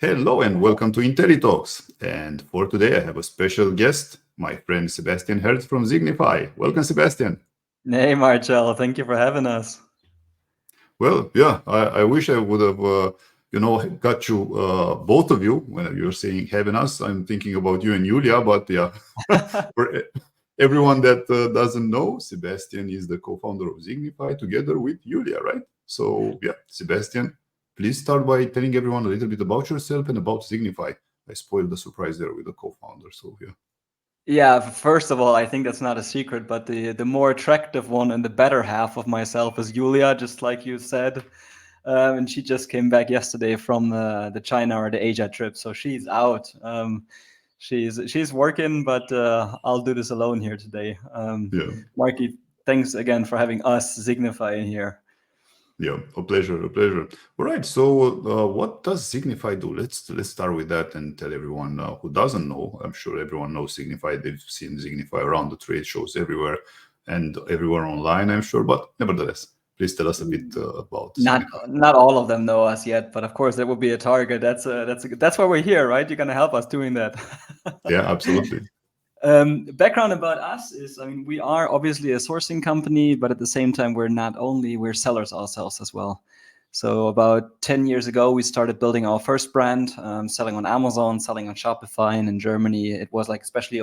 Hello and welcome to intelliTALKS. And for today, I have a special guest, my friend Sebastian Herz from Zignify. Welcome, Sebastian. Hey, Marcel. Thank you for having us. Well, yeah, I wish I would have, got you, both of you, when you're saying having us. I'm thinking about you and Julia, but yeah, for everyone that doesn't know, Sebastian is the co-founder of Zignify together with Julia, right? So yeah, Sebastian, please start by telling everyone a little bit about yourself and about Zignify. I spoiled the surprise there with the co-founder, so yeah. Yeah, first of all, I think that's not a secret, but the more attractive one and the better half of myself is Julia, just like you said. And she just came back yesterday from the China or the Asia trip, so she's out. She's working, but I'll do this alone here today. Yeah. Marky, thanks again for having us Zignify in here. Yeah, a pleasure, a pleasure. All right, so what does Zignify do? Let's start with that and tell everyone who doesn't know. I'm sure everyone knows Zignify. They've seen Zignify around the trade shows everywhere and everywhere online, I'm sure. But nevertheless, please tell us a bit about Zignify. Not all of them know us yet, but of course that would be a target. That's why we're here, right? You're gonna help us doing that. Yeah, absolutely. Background about us is, I mean, we are obviously a sourcing company, but at the same time, we're sellers ourselves as well. So about 10 years ago, we started building our first brand, selling on Amazon, selling on Shopify, and in Germany, it was like, especially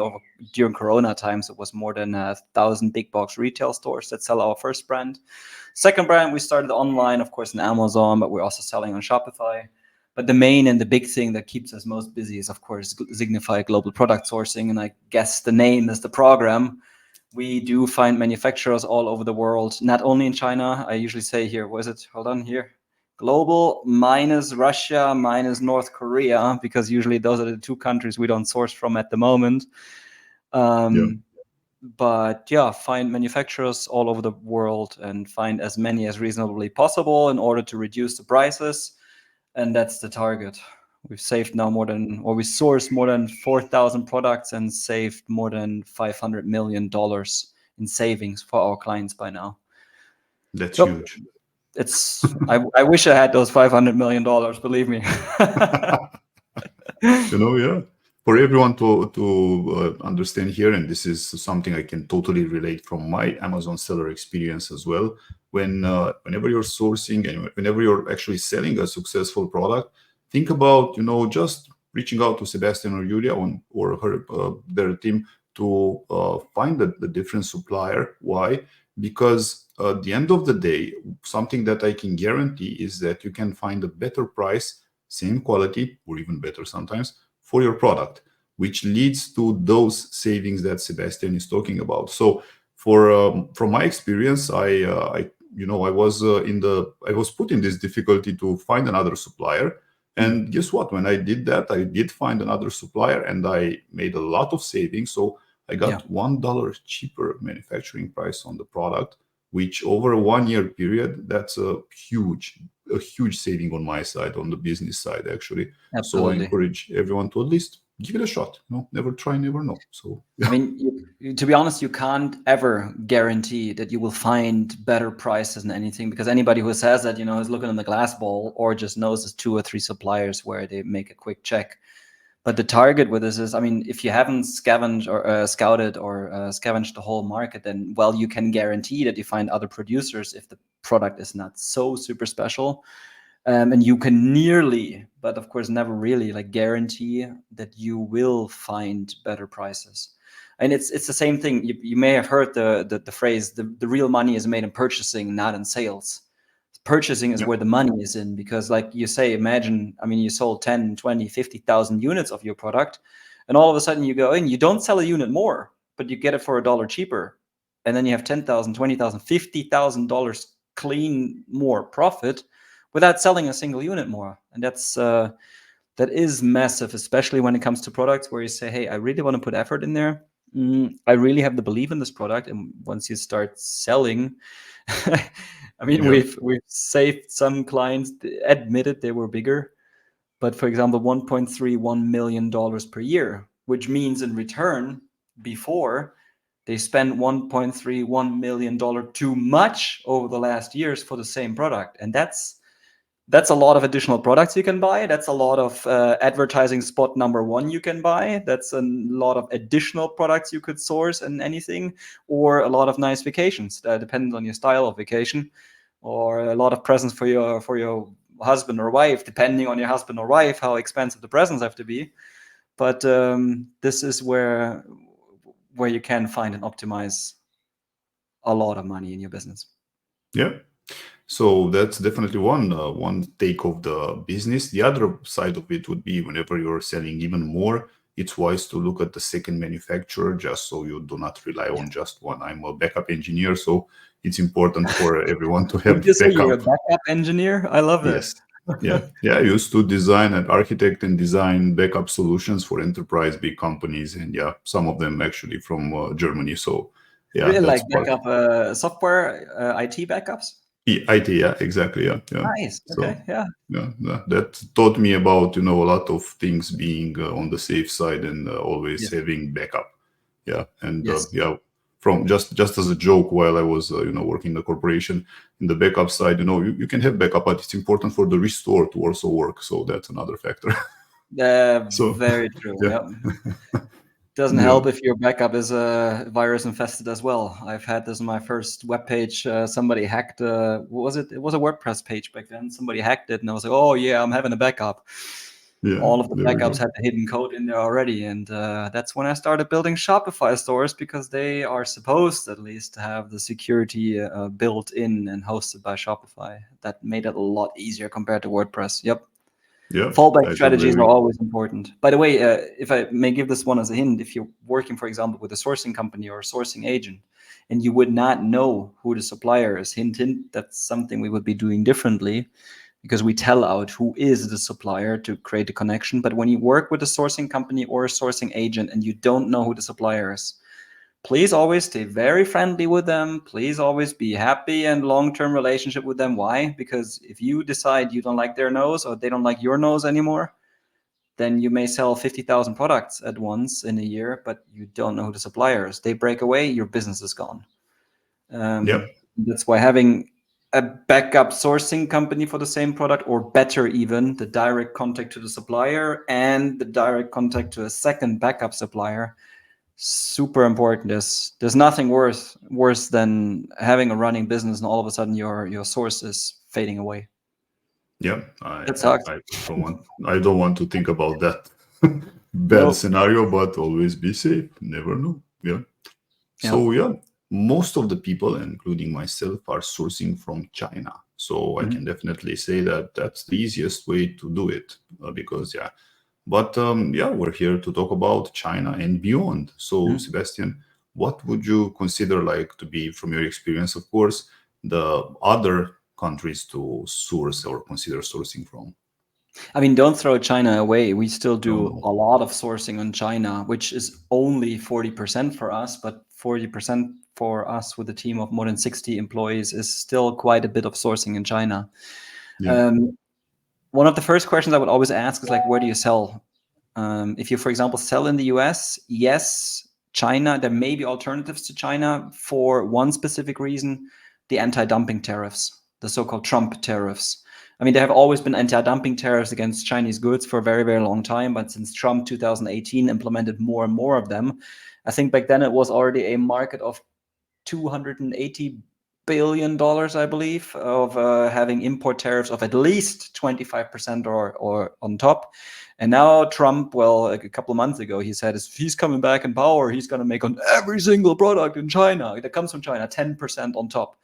during Corona times, it was more than 1,000 big box retail stores that sell our first brand. Second brand, we started online, of course, in Amazon, but we're also selling on Shopify. But the main and the big thing that keeps us most busy is, of course, Zignify Global Product Sourcing. And I guess the name is the program. We do find manufacturers all over the world, not only in China. I usually say here, what is it? Hold on here. Global minus Russia minus North Korea, because usually those are the two countries we don't source from at the moment. But yeah, find manufacturers all over the world and find as many as reasonably possible in order to reduce the prices. And that's the target. We've saved now we sourced more than 4,000 products and saved more than $500 million in savings for our clients by now. That's huge. I wish I had those $500 million, believe me. Yeah. For everyone to understand here, and this is something I can totally relate from my Amazon seller experience as well. Whenever you're sourcing and whenever you're actually selling a successful product, think about just reaching out to Sebastian or Julia or their team to find the different supplier. Why? Because at the end of the day, something that I can guarantee is that you can find a better price, same quality, or even better sometimes, for your product, which leads to those savings that Sebastian is talking about. So, from my experience, I was put in this difficulty to find another supplier, and guess what? When I did that, I did find another supplier, and I made a lot of savings. So I got $1 cheaper manufacturing price on the product, which over a 1 year period, that's a huge saving on my side, on the business side, actually. Absolutely. So I encourage everyone to at least give it a shot. Never try, never know. So yeah. I mean, to be honest, you can't ever guarantee that you will find better prices than anything, because anybody who says that, is looking in the glass ball or just knows there's 2 or 3 suppliers where they make a quick check. But the target with this is, I mean, if you haven't scavenged or scouted or scavenged the whole market, then, well, you can guarantee that you find other producers if the product is not so super special. And you can nearly, but of course never really, guarantee that you will find better prices. And it's the same thing. You may have heard the phrase, the real money is made in purchasing, not in sales. Purchasing is where the money is in, because like you say, imagine, I mean, you sold 10, 20, 50,000 units of your product, and all of a sudden you go in, you don't sell a unit more, but you get it for $1 cheaper. And then you have $10,000, $20,000, $50,000 clean more profit without selling a single unit more. And that is massive, especially when it comes to products where you say, hey, I really want to put effort in there. I really have the belief in this product. And once you start selling, I mean, we've saved some clients, admitted they were bigger, but for example, $1.31 million per year, which means in return, before they spent $1.31 million too much over the last years for the same product. And that's That's a lot of additional products you can buy. That's a lot of advertising spot number one you can buy. That's a lot of additional products you could source and anything, or a lot of nice vacations. That depends on your style of vacation, or a lot of presents for your husband or wife, depending on your husband or wife, how expensive the presents have to be. But this is where you can find and optimize a lot of money in your business. Yeah. So that's definitely one take of the business. The other side of it would be whenever you're selling even more, it's wise to look at the second manufacturer, just so you do not rely on just one. I'm a backup engineer, so it's important for everyone to have Would you say you're a backup. backup engineer? I love that. Yes. Yeah. I used to design and architect and design backup solutions for enterprise big companies, and some of them actually from Germany. So Really, that's like part. backup software, IT backups? IT, exactly. Yeah. Nice. So, Okay. Yeah. that taught me about a lot of things being on the safe side and always Yes. having backup. And Yes. from just as a joke, while I was working in the corporation, in the backup side, you can have backup, but it's important for the restore to also work. So that's another factor. So Very true. yeah. Doesn't Yeah. help if your backup is virus infested as well. I've had this on my first web page. Somebody hacked. What was it? It was a WordPress page back then. Somebody hacked it, and I was like, "Oh yeah, I'm having a backup." Yeah, All of the there we backups go. had the hidden code in there already, and that's when I started building Shopify stores, because they are supposed, at least, to have the security built in and hosted by Shopify. That made it a lot easier compared to WordPress. Yep. Yeah, Fallback I totally strategies are agree. always important. By the way, if I may give this one as a hint, if you're working, for example, with a sourcing company or a sourcing agent, and you would not know who the supplier is, hint, hint, that's something we would be doing differently, because we tell out who is the supplier to create a connection. But when you work with a sourcing company or a sourcing agent and you don't know who the supplier is, please always stay very friendly with them. Please always be happy and long-term relationship with them. Why? Because if you decide you don't like their nose, or they don't like your nose anymore, then you may sell 50,000 products at once in a year, but you don't know who the supplier is. They break away, your business is gone. Yep. That's why having a backup sourcing company for the same product, or better even, the direct contact to the supplier and the direct contact to a second backup supplier, super important. There's nothing worse than having a running business and all of a sudden your source is fading away. Yeah, That sucks. I don't want to think about that bad No. scenario, but always be safe. Never know. Yeah. So most of the people, including myself, are sourcing from China. So I can definitely say that that's the easiest way to do it, because But we're here to talk about China and beyond. So Sebastian, what would you consider like to be, from your experience, of course, the other countries to source or consider sourcing from? I mean, don't throw China away. We still do No. a lot of sourcing on China, which is only 40% for us, but 40% for us with a team of more than 60 employees is still quite a bit of sourcing in China. Yeah. One of the first questions I would always ask is like, where do you sell? If you, for example, sell in the US, yes, China, there may be alternatives to China for one specific reason: the anti-dumping tariffs, the so-called Trump tariffs. I mean, there have always been anti-dumping tariffs against Chinese goods for a very, very long time, but since Trump 2018 implemented more and more of them, I think back then it was already a market of $280 billion, I believe, of having import tariffs of at least 25% or on top. And now Trump, well, like a couple of months ago, he said if he's coming back in power, he's going to make on every single product in China that comes from China 10% on top.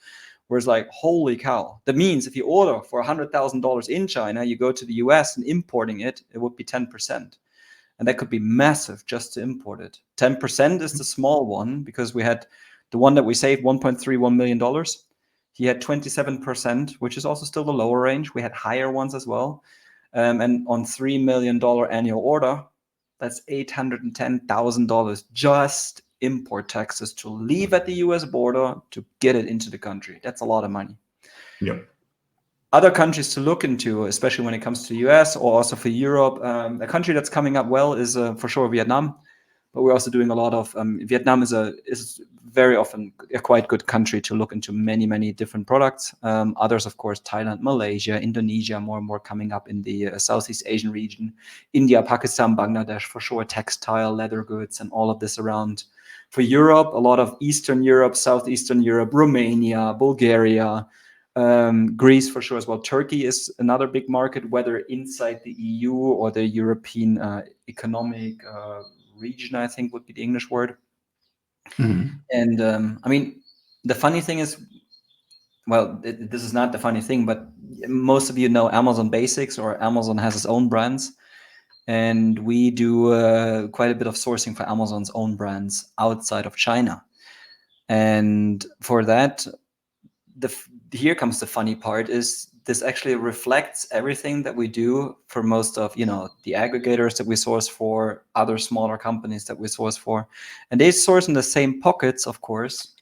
Whereas, like, holy cow, that means if you order for $100,000 in China, you go to the US and importing it, it would be 10%. And that could be massive just to import it. 10% is the small one, because we had the one that we saved, $1.31 million. He had 27%, which is also still the lower range. We had higher ones as well. And on $3 million annual order, that's $810,000 just import taxes to leave at the US border to get it into the country. That's a lot of money. Yeah. Other countries to look into, especially when it comes to the US or also for Europe, a country that's coming up well is for sure Vietnam. but we're also doing a lot of Vietnam is very often a quite good country to look into many different products. Others, of course, Thailand, Malaysia, Indonesia, more and more coming up in the Southeast Asian region. India, Pakistan, Bangladesh, for sure, textile, leather goods, and all of this around. For Europe, a lot of Eastern Europe, Southeastern Europe, Romania, Bulgaria, Greece for sure as well. Turkey is another big market, whether inside the EU or the European Economic Region, I think would be the English word. And I mean, the funny thing is, well, this is not the funny thing, but most of you know Amazon Basics, or Amazon has its own brands. And we do quite a bit of sourcing for Amazon's own brands outside of China. And for that, here comes the funny part, is this actually reflects everything that we do for most of, you know, the aggregators that we source for, other smaller companies that we source for. And they source in the same pockets, of course,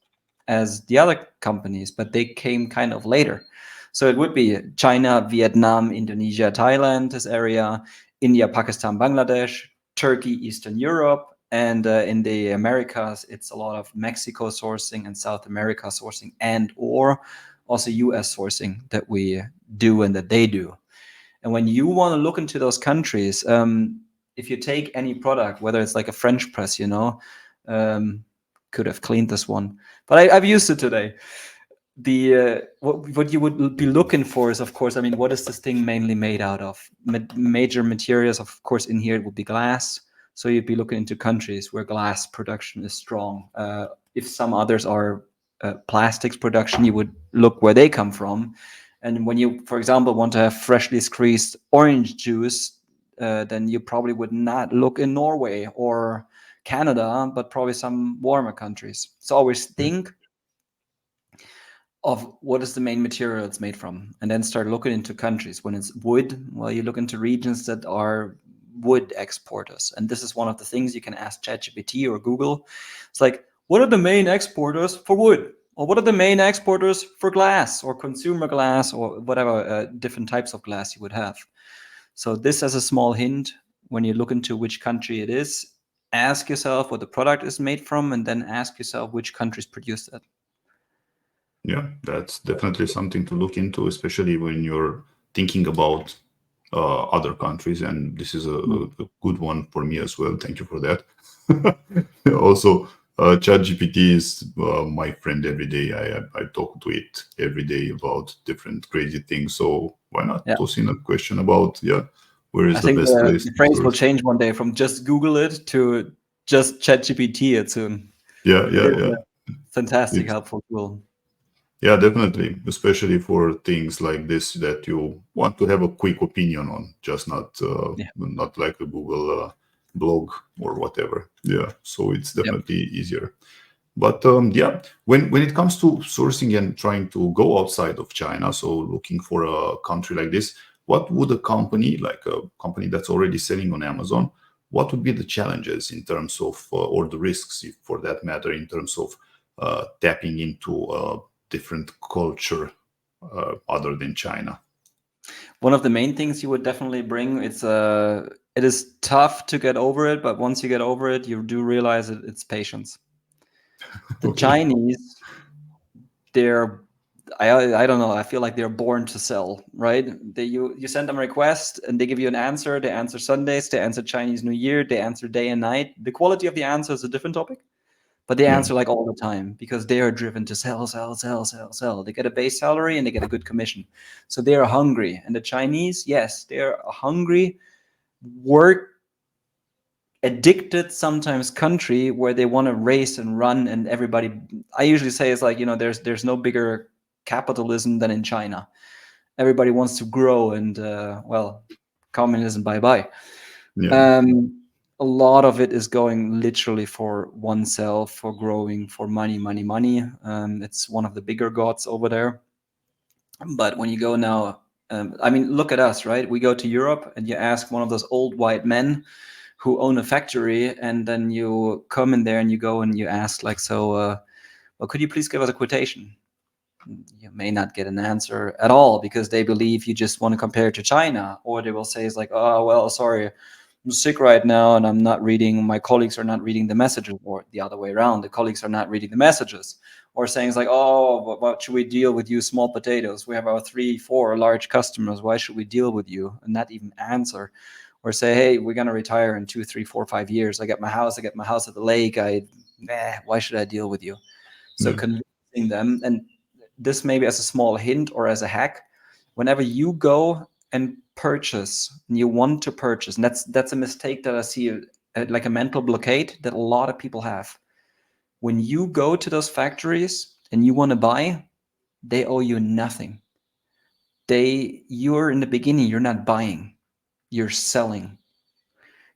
as the other companies, but they came kind of later. So it would be China, Vietnam, Indonesia, Thailand, this area, India, Pakistan, Bangladesh, Turkey, Eastern Europe, and in the Americas, it's a lot of Mexico sourcing and South America sourcing, and or also US sourcing that we do and that they do. And when you want to look into those countries, if you take any product, whether it's like a French press, you know, could have cleaned this one, but I've used it today. The what you would be looking for is, of course, I mean, what is this thing mainly made out of? Major materials, of course, in here it would be glass. So you'd be looking into countries where glass production is strong. If some others are plastics production, you would look where they come from. And when you, for example, want to have freshly squeezed orange juice, then you probably would not look in Norway or Canada, but probably some warmer countries. So always think of what is the main material it's made from, and then start looking into countries. When it's wood, well, you look into regions that are wood exporters. And this is one of the things you can ask ChatGPT or Google. It's like, what are the main exporters for wood? Or what are the main exporters for glass or consumer glass or whatever different types of glass you would have? So this as a small hint, when you look into which country it is, ask yourself what the product is made from, and then ask yourself which countries produce that. Yeah, that's definitely something to look into, especially when you're thinking about other countries. And this is a good one for me as well. Thank you for that. Also, ChatGPT is my friend every day. I talk to it every day about different crazy things. So why not toss in a question about, where is the best place? The phrase will change one day from just Google it to just ChatGPT it soon. Yeah. Fantastic, helpful tool. Yeah, definitely, especially for things like this that you want to have a quick opinion on, just not like a Google blog or whatever. Yeah, so it's definitely easier. But when it comes to sourcing and trying to go outside of China, so looking for a country like this, what would a company, like a company that's already selling on Amazon, what would be the challenges in terms of, or the risks, for that matter, in terms of tapping into different culture other than China? One of the main things you would definitely bring, it is tough to get over it, but once you get over it, you do realize it's patience. The Chinese, I don't know, I feel like they're born to sell, right? You send them a request and they give you an answer. They answer Sundays, they answer Chinese New Year, they answer day and night. The quality of the answer is a different topic, but they answer like all the time because they are driven to sell. They get a base salary and they get a good commission. So they are hungry. And the Chinese, yes, they are a hungry, work addicted sometimes country where they want to race and run, and everybody, I usually say, it's like, you know, there's no bigger capitalism than in China. Everybody wants to grow, and well, communism, bye-bye. A lot of it is going literally for oneself, for growing, for money. It's one of the bigger gods over there. But when you go now, I mean, look at us, right? We go to Europe and you ask one of those old white men who own a factory, and then you come in there and you go and you ask, like, so, well, could you please give us a quotation? You may not get an answer at all because they believe you just want to compare it to China, or they will say, it's like, oh, well, sorry, I'm sick right now and I'm not reading, my colleagues are not reading the messages, or the other way around, the colleagues are not reading the messages, or saying it's like, oh, what should we deal with you small potatoes? We have our 3-4 large customers. Why should we deal with you? And not even answer, or say, hey, we're going to retire in 2, 3, 4, 5 years. I get my house at the lake. Why should I deal with you? So convincing them, and this maybe as a small hint or as a hack, whenever you go and purchase, and you want to purchase, and that's a mistake that I see, like a mental blockade that a lot of people have. When you go to those factories and you want to buy, they owe you nothing. You're in the beginning, you're not buying, you're selling.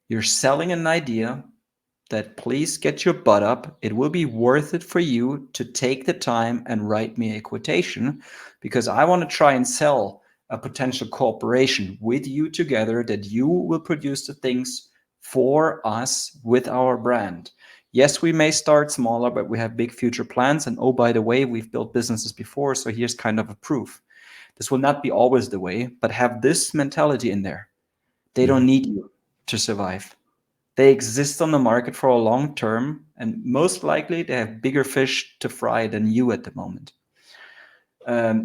You're selling an idea that, please get your butt up. It will be worth it for you to take the time and write me a quotation, because I want to try and sell a potential cooperation with you together, that you will produce the things for us with our brand. Yes, we may start smaller, but we have big future plans. And oh, by the way, we've built businesses before, so here's kind of a proof. This will not be always the way, but have this mentality in there. They don't need you to survive. They exist on the market for a long term, and most likely they have bigger fish to fry than you at the moment.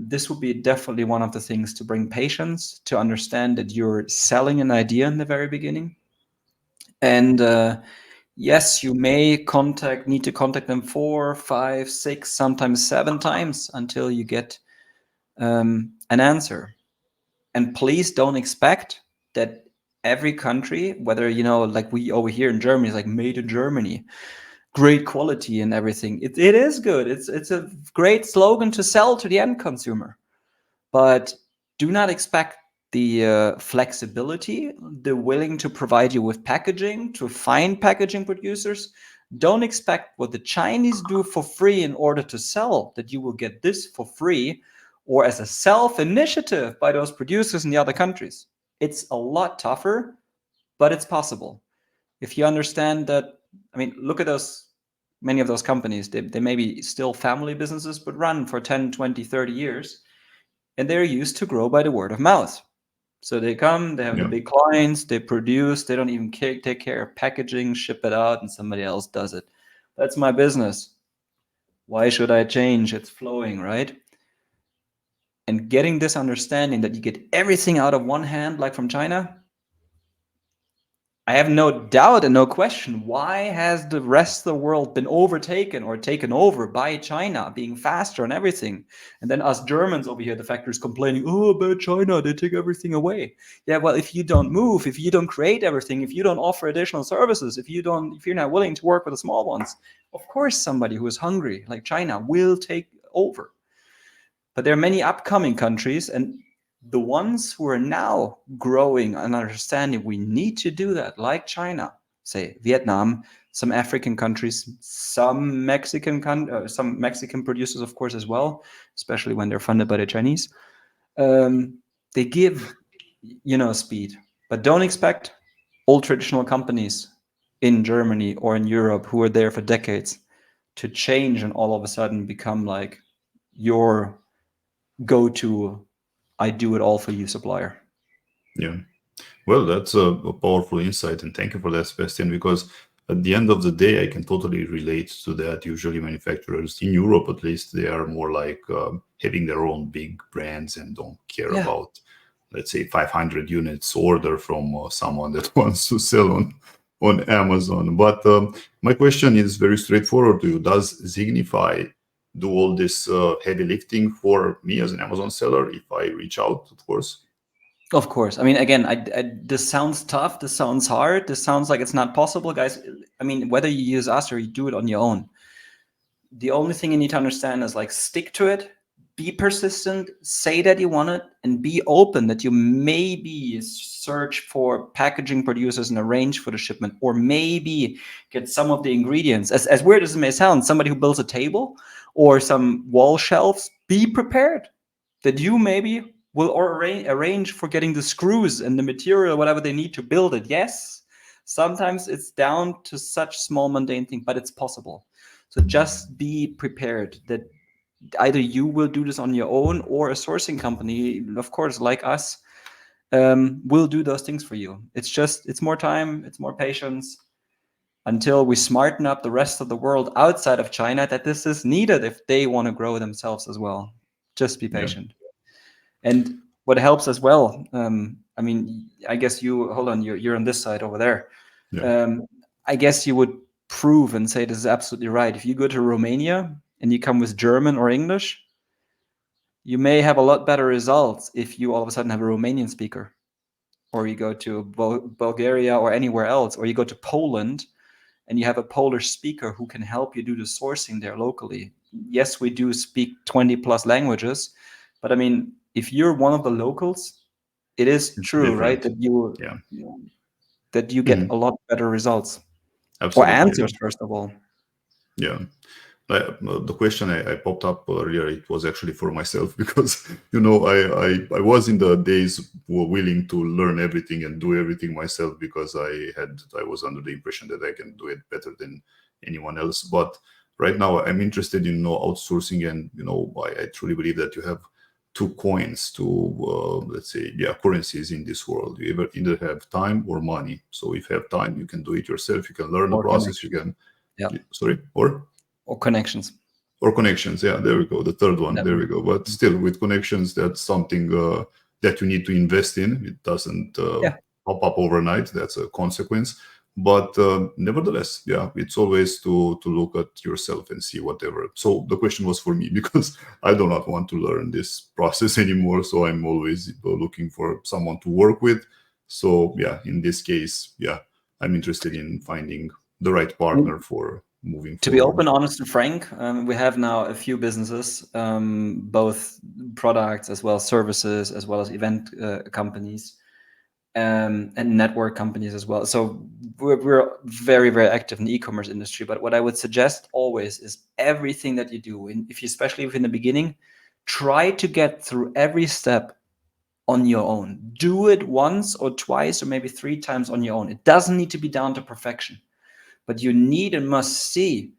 This would be definitely one of the things to bring patience, to understand that you're selling an idea in the very beginning. And yes, you may need to contact them 4, 5, 6, sometimes 7 times until you get an answer. And please don't expect that every country, whether, like we over here in Germany, is like made in Germany, great quality and everything. It is good. It's a great slogan to sell to the end consumer. But do not expect the flexibility, the willing to provide you with packaging, to find packaging producers. Don't expect what the Chinese do for free in order to sell, that you will get this for free, or as a self-initiative by those producers in the other countries. It's a lot tougher, but it's possible. If you understand that, look at many of those companies, they may be still family businesses, but run for 10, 20, 30 years, and they're used to grow by the word of mouth. So they come, they have the big clients, they produce, they don't even take care of packaging, ship it out, and somebody else does it. That's my business. Why should I change? It's flowing, right? And getting this understanding that you get everything out of one hand, like from China, I have no doubt and no question, why has the rest of the world been overtaken or taken over by China, being faster and everything? And then us Germans over here, the factories complaining, oh, about China, they take everything away. Yeah, well, if you don't move, if you don't create everything, if you don't offer additional services, if you're not willing to work with the small ones, of course somebody who is hungry, like China, will take over. But there are many upcoming countries, and the ones who are now growing and understanding we need to do that, like China, say Vietnam, some African countries, some Mexican producers, of course, as well, especially when they're funded by the Chinese. They give, speed, but don't expect old traditional companies in Germany or in Europe who are there for decades to change and all of a sudden become like your go-to, I do it all for you supplier. Yeah. Well, that's a powerful insight, and thank you for that, Sebastian, because at the end of the day, I can totally relate to that. Usually manufacturers in Europe, at least, they are more like having their own big brands and don't care about, let's say, 500 units order from someone that wants to sell on Amazon. But my question is very straightforward to you. Does Zignify do all this heavy lifting for me as an Amazon seller if I reach out, of course? Of course. Again, this sounds tough. This sounds hard. This sounds like it's not possible, guys. Whether you use us or you do it on your own, the only thing you need to understand is, like, stick to it, be persistent, say that you want it, and be open that you maybe search for packaging producers and arrange for the shipment, or maybe get some of the ingredients. As weird as it may sound, somebody who builds a table or some wall shelves, be prepared that you maybe will arrange for getting the screws and the material, whatever they need to build it. Yes, sometimes it's down to such small mundane thing, but it's possible. So just be prepared that either you will do this on your own, or a sourcing company, of course, like us, will do those things for you. It's more time, it's more patience, until we smarten up the rest of the world outside of China that this is needed if they want to grow themselves as well. Just be patient. And what helps as well, I mean, I guess hold on, you're on this side over there. I guess you would prove and say this is absolutely right. If you go to Romania and you come with German or English, you may have a lot better results if you all of a sudden have a Romanian speaker, or you go to Bulgaria or anywhere else, or you go to Poland and you have a Polish speaker who can help you do the sourcing there locally. Yes, we do speak 20 plus languages, but I mean, if you're one of the locals, it is true, right? That you get a lot better results. Absolutely. Or answers, first of all. Yeah. The question I popped up earlier, it was actually for myself, because I was in the days willing to learn everything and do everything myself, because I was under the impression that I can do it better than anyone else. But right now I'm interested in outsourcing, and I truly believe that you have two coins to let's say currencies in this world. You either have time or money. So if you have time, you can do it yourself, you can learn the process, you can or connections. Yeah, there we go, the third one. There we go. But still, with connections, that's something that you need to invest in. It doesn't pop up overnight. That's a consequence. But nevertheless, it's always to look at yourself and see whatever. So the question was for me, because I do not want to learn this process anymore. So I'm always looking for someone to work with. So in this case, I'm interested in finding the right partner for moving forward. To be open, honest, and frank, we have now a few businesses, both products as well as services, as well as event companies. And network companies as well. So we're very, very active in the e-commerce industry. But what I would suggest always is everything that you do, especially in the beginning, try to get through every step on your own. Do it once or twice or maybe 3 times on your own. It doesn't need to be down to perfection, but you need and must see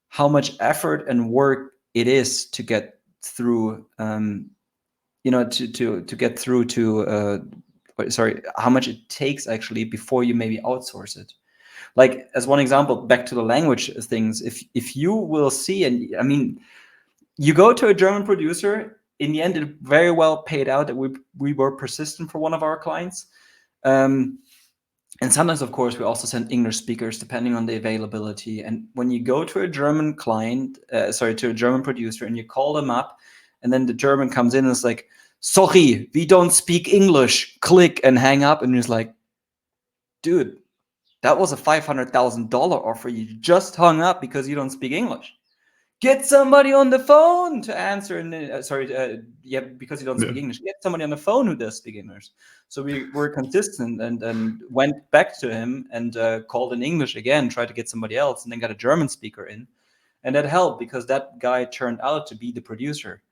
how much effort and work it is to get through, to get through to how much it takes actually before you maybe outsource it. Like, as one example, back to the language things, if you will see, and I mean, you go to a German producer, in the end, it very well paid out that we were persistent for one of our clients. And sometimes, of course, we also send English speakers depending on the availability. And when you go to a German client, to a German producer, and you call them up, and then the German comes in and is like, "Sorry, we don't speak English," click and hang up. And it's like, dude, that was a $500,000 offer. You just hung up because you don't speak English. Get somebody on the phone to answer. And because you don't speak English, get somebody on the phone who does speak English. So we were consistent and went back to him and called in English again, tried to get somebody else, and then got a German speaker in. And that helped because that guy turned out to be the producer.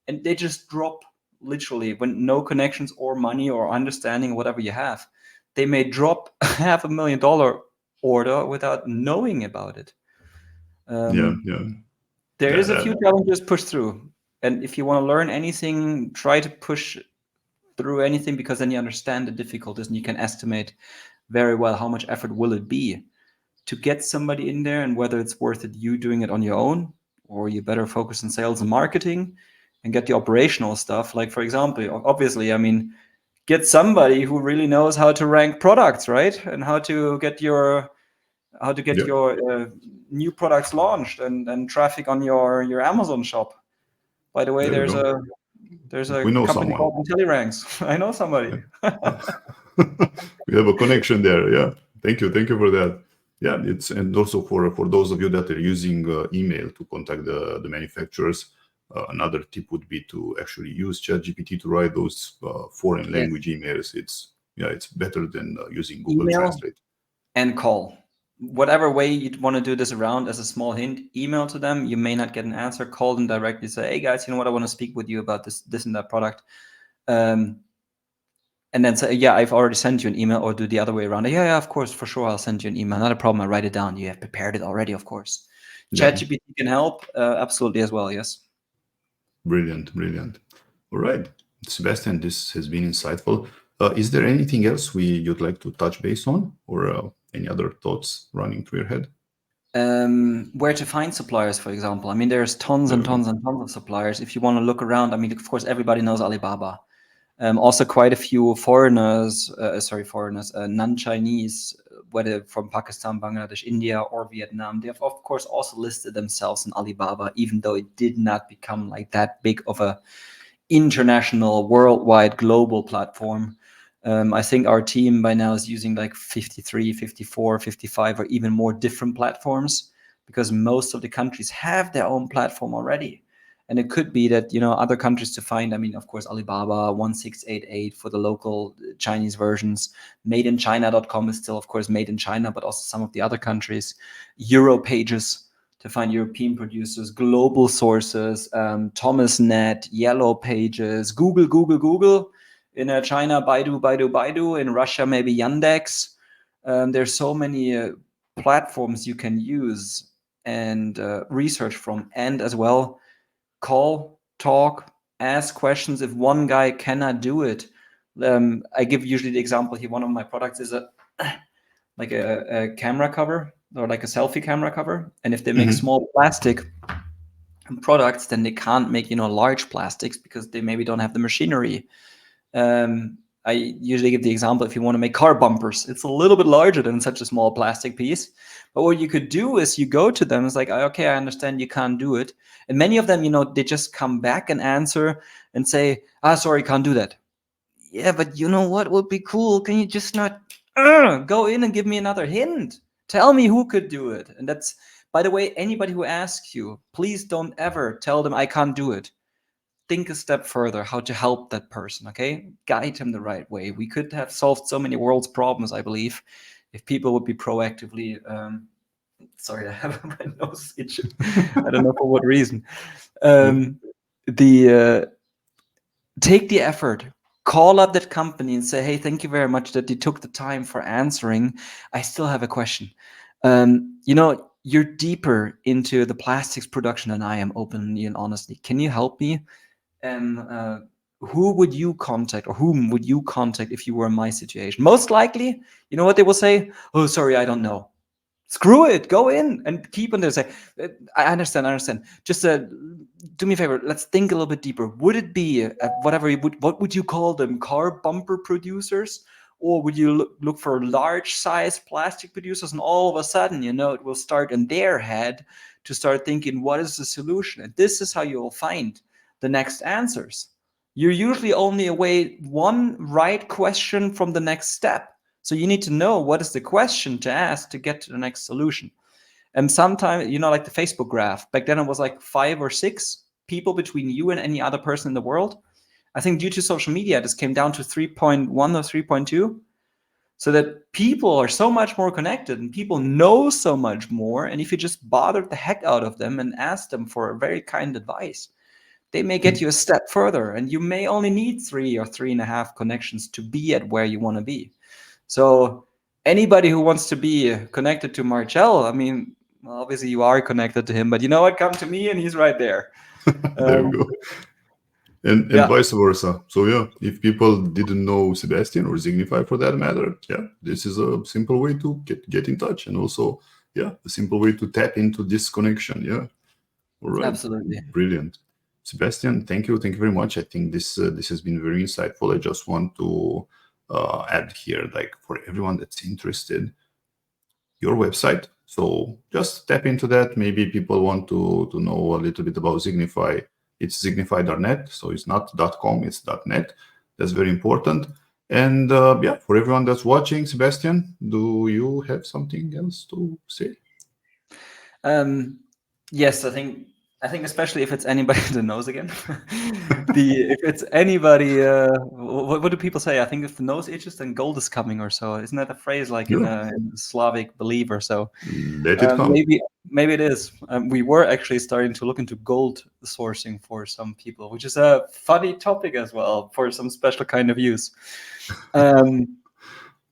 And they just drop, literally, when no connections or money or understanding, whatever you have, they may drop a $500,000 order without knowing about it. There is a few challenges pushed through. And if you want to learn anything, try to push through anything, because then you understand the difficulties and you can estimate very well how much effort will it be to get somebody in there, and whether it's worth it you doing it on your own, or you better focus on sales and marketing and get the operational stuff. Like, for example, obviously, I mean, get somebody who really knows how to rank products, right? And how to get your new products launched and traffic on your Amazon shop. By the way, there's a company called intelliRanks. I know somebody. We have a connection there. Yeah. Thank you for that. Yeah, and also for those of you that are using email to contact the manufacturers, another tip would be to actually use ChatGPT to write those foreign language emails. It's better than using Google Translate. And call. Whatever way you'd want to do this around, as a small hint, email to them. You may not get an answer. Call them directly. Say, "Hey guys, you know what? I want to speak with you about this and that product." And then say, "Yeah, I've already sent you an email," or do the other way around. "Yeah, of course, for sure, I'll send you an email. Not a problem. I write it down. You have prepared it already, of course." ChatGPT can help absolutely as well. Yes. Brilliant. All right, Sebastian, this has been insightful. Is there anything else you'd like to touch base on, or any other thoughts running through your head? Where to find suppliers, for example. I mean, there's tons and tons and tons of suppliers. If you want to look around, I mean, of course, everybody knows Alibaba. Also, quite a few foreigners, non-Chinese, whether from Pakistan, Bangladesh, India, or Vietnam, they have, of course, also listed themselves in Alibaba, even though it did not become like that big of a international, worldwide, global platform. I think our team by now is using like 53, 54, 55, or even more different platforms, because most of the countries have their own platform already. And it could be that, other countries to find, I mean, of course, Alibaba 1688 for the local Chinese versions. Madeinchina.com is still, of course, made in China, but also some of the other countries. Europages to find European producers, global sources, Thomasnet, Yellow Pages, Google. In China, Baidu. In Russia, maybe Yandex. There's so many platforms you can use and research from, and as well, call, talk, ask questions. If one guy cannot do it, I give usually the example here. One of my products is a camera cover, or like a selfie camera cover. And if they make small plastic products, then they can't make large plastics because they maybe don't have the machinery. I usually give the example, if you want to make car bumpers, it's a little bit larger than such a small plastic piece. But what you could do is you go to them, it's like, okay, I understand you can't do it. And many of them, they just come back and answer and say, sorry, can't do that. Yeah, but you know what would be cool? Can you just not go in and give me another hint? Tell me who could do it. And that's, by the way, anybody who asks you, please don't ever tell them I can't do it. Think a step further how to help that person, okay? Guide him the right way. We could have solved so many world's problems, I believe, if people would be proactively, sorry, I have my nose itching. I don't know for what reason. Take the effort, call up that company and say, hey, thank you very much that you took the time for answering. I still have a question. You're deeper into the plastics production than I am, openly and honestly. Can you help me? And who would you contact, or whom would you contact if you were in my situation? Most likely, you know what they will say? Oh, sorry, I don't know. Screw it, go in and keep on there. Say, I understand. Just do me a favor. Let's think a little bit deeper. Would it be what would you call them? Car bumper producers? Or would you look for large size plastic producers? And all of a sudden, it will start in their head to start thinking, what is the solution? And this is how you will find the next answers. You're usually only away one right question from the next step. So you need to know what is the question to ask to get to the next solution. And sometimes, like the Facebook graph, back then it was like 5 or 6 people between you and any other person in the world. I think due to social media, this came down to 3.1 or 3.2. So that people are so much more connected and people know so much more. And if you just bother the heck out of them and ask them for a very kind advice, they may get you a step further. And you may only need 3 or 3.5 connections to be at where you want to be. So anybody who wants to be connected to Marcel, I mean, obviously you are connected to him, but you know what? Come to me and he's right there. There we go. And vice versa. So yeah, if people didn't know Sebastian or Zignify for that matter, this is a simple way to get in touch, and also a simple way to tap into this connection. Yeah. All right. Absolutely. Brilliant. Sebastian, thank you very much. I think this has been very insightful. I just want to add here, like, for everyone that's interested, your website. So just tap into that. Maybe people want to know a little bit about Zignify. It's zignify.net, so it's not .com, it's .net. That's very important. And for everyone that's watching, Sebastian, do you have something else to say? Yes, I think especially if it's anybody that knows again. If it's anybody, what do people say? I think if the nose itches, then gold is coming, or so. Isn't that a phrase like in Slavic belief or so? Let it come. Maybe it is. We were actually starting to look into gold sourcing for some people, which is a funny topic as well for some special kind of use.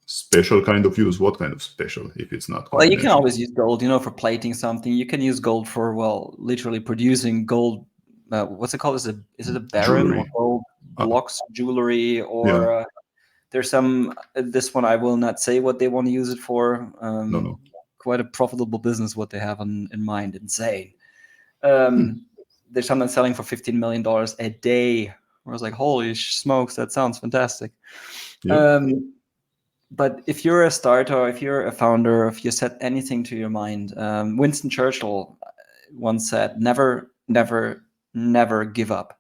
Special kind of use? What kind of special, if it's not? Well, you can always use gold, for plating something. You can use gold for, literally producing gold. What's it called? Is it a baron, or gold blocks, jewelry, or There's some, this one I will not say what they want to use it for. No. Quite a profitable business what they have in mind. Insane. There's someone selling for $15 million a day. I was like, holy smokes, that sounds fantastic. Yeah. But if you're a starter, if you're a founder, if you set anything to your mind, Winston Churchill once said, never, never, never give up.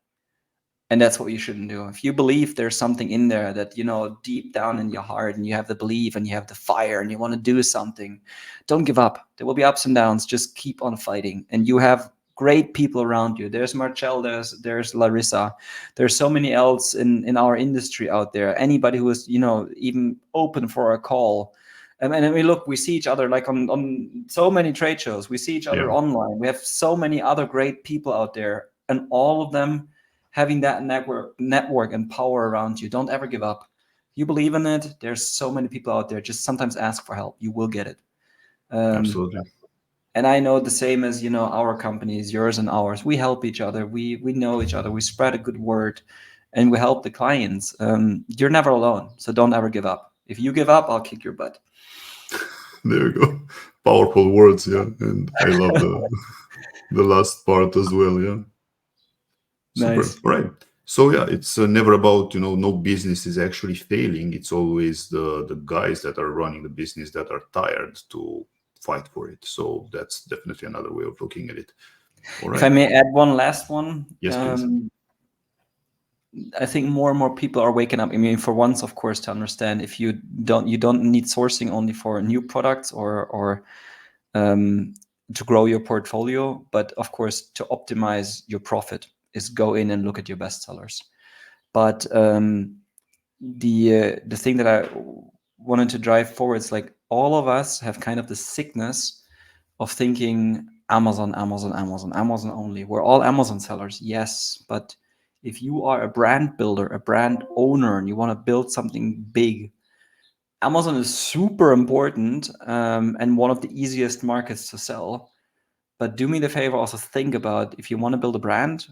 And that's what you shouldn't do. If you believe there's something in there that, you know, deep down in your heart, and you have the belief and you have the fire and you want to do something, don't give up. There will be ups and downs. Just keep on fighting. And you have great people around you. There's Marcel, there's Larissa. There's so many else in our industry out there. Anybody who is, you know, even open for a call. And I mean, look, we see each other like on so many trade shows. We see each other online. We have so many other great people out there, and all of them having that network and power around you. Don't ever give up. You believe in it. There's so many people out there. Just sometimes ask for help. You will get it. Absolutely. And I know the same as, you know, our companies, yours and ours. We help each other. We know each other. We spread a good word, and we help the clients. You're never alone. So don't ever give up. If you give up, I'll kick your butt. There you go. Powerful words, yeah. And I love the last part as well, yeah. Super. Nice. Right. So yeah, it's never about, you know, no business is actually failing. It's always the guys that are running the business that are tired to fight for it. So that's definitely another way of looking at it. All right. If I may add one last one. Yes, please. I think more and more people are waking up. I mean, for once, of course, to understand if you don't need sourcing only for new products or to grow your portfolio, but of course to optimize your profit is go in and look at your best sellers. But the thing that I wanted to drive forward is like all of us have kind of the sickness of thinking Amazon only. We're all Amazon sellers, yes, but if you are a brand builder, a brand owner, and you want to build something big, Amazon is super important and one of the easiest markets to sell. But do me the favor, also think about if you want to build a brand,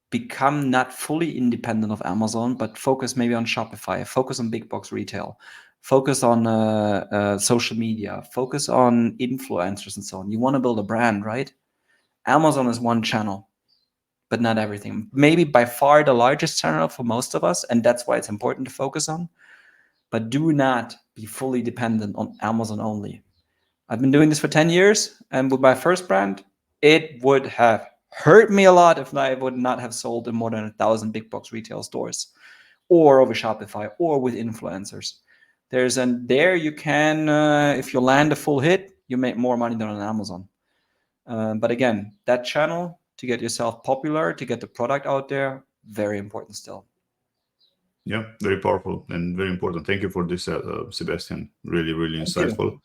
become not fully independent of Amazon, but focus maybe on Shopify, focus on big box retail, focus on social media, focus on influencers and so on. You want to build a brand, right? Amazon is one channel, but not everything. Maybe by far the largest channel for most of us, and that's why it's important to focus on. But do not be fully dependent on Amazon only. I've been doing this for 10 years, and with my first brand, it would have hurt me a lot if I would not have sold in more than 1,000 big box retail stores, or over Shopify, or with influencers. There you can, if you land a full hit, you make more money than on Amazon. But again, that channel to get yourself popular, to get the product out there, very important still. Yeah, very powerful and very important. Thank you for this, Sebastian. Really, really insightful.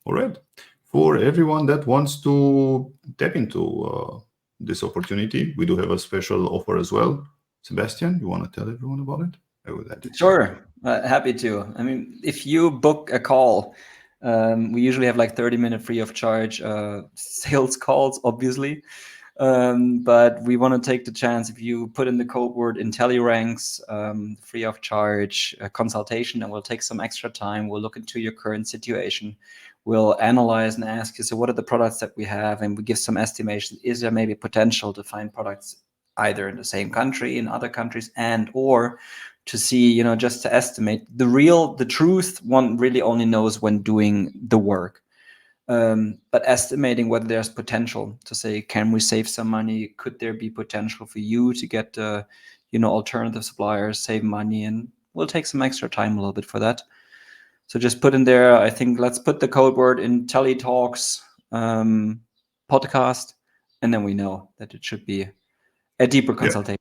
All right. For everyone that wants to tap into this opportunity, we do have a special offer as well. Sebastian, you want to tell everyone about it? I would add it. Sure. Happy to. I mean, if you book a call, we usually have like 30-minute free of charge sales calls, obviously. But we want to take the chance if you put in the code word intelliRanks, free of charge consultation, and we'll take some extra time. We'll look into your current situation. We'll analyze and ask you, so what are the products that we have? And we give some estimation. Is there maybe potential to find products either in the same country, in other countries, and or to see, you know, just to estimate the truth. One really only knows when doing the work. But estimating whether there's potential to say, can we save some money? Could there be potential for you to get, you know, alternative suppliers, save money? And we'll take some extra time a little bit for that. So just put in there, I think, let's put the code word intelliTALKS podcast, and then we know that it should be a deeper consultation.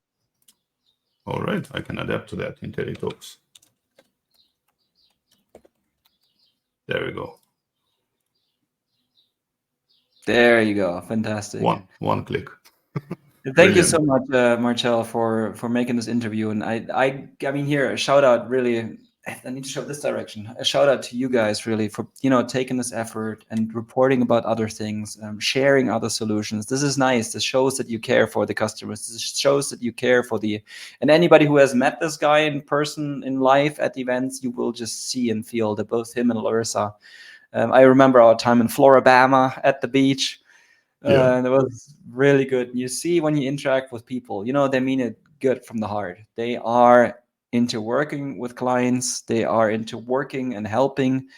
All right, I can adapt to that, intelliTALKS. There we go. There you go. Fantastic. One click. Thank you so much, Marcel, for making this interview. And I mean, here, a shout out, really. I need to show this direction. A shout out to you guys really for, taking this effort and reporting about other things, sharing other solutions. This is nice. This shows that you care for the customers. This shows that you care for and anybody who has met this guy in person in life at events, you will just see and feel that both him and 𝗪𝗏. I remember our time in 𝗶𝗏𝗯 at the beach. Yeah. It was really good. You see when you interact with people, they mean it good from the heart. They are into working with clients. They are into working and helping.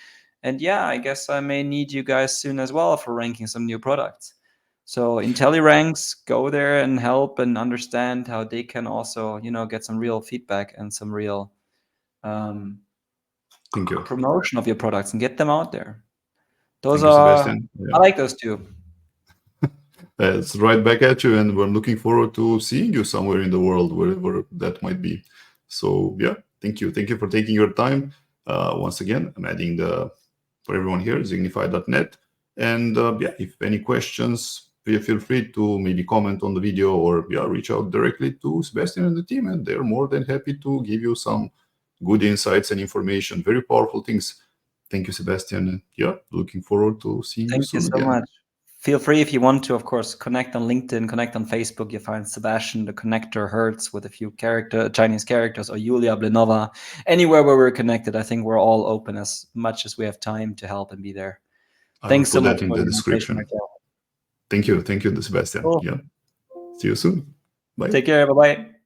And yeah, I guess I may need you guys soon as well for ranking some new products. So intelliRanks, go there and help and understand how they can also, get some real feedback and some real Thank you. promotion of your products and get them out there. Thank you, Sebastian. Yeah. I like those two. It's right back at you, and we're looking forward to seeing you somewhere in the world, wherever that might be. So yeah, thank you for taking your time. Once again, I'm adding for everyone here, zignify.net, and yeah, if any questions, feel free to maybe comment on the video or reach out directly to Sebastian and the team, and they're more than happy to give you some good insights and information, very powerful things. Thank you, Sebastian. Yeah, looking forward to seeing you soon again. Thank you so much. Feel free, if you want to, of course, connect on LinkedIn, connect on Facebook. You find Sebastian the Connector Herz with a few Chinese characters, or Julia Blinova. Anywhere where we're connected, I think we're all open as much as we have time to help and be there. Thanks so much in the description. Thank you, Sebastian. Cool. Yeah. See you soon. Bye. Take care. Bye-bye.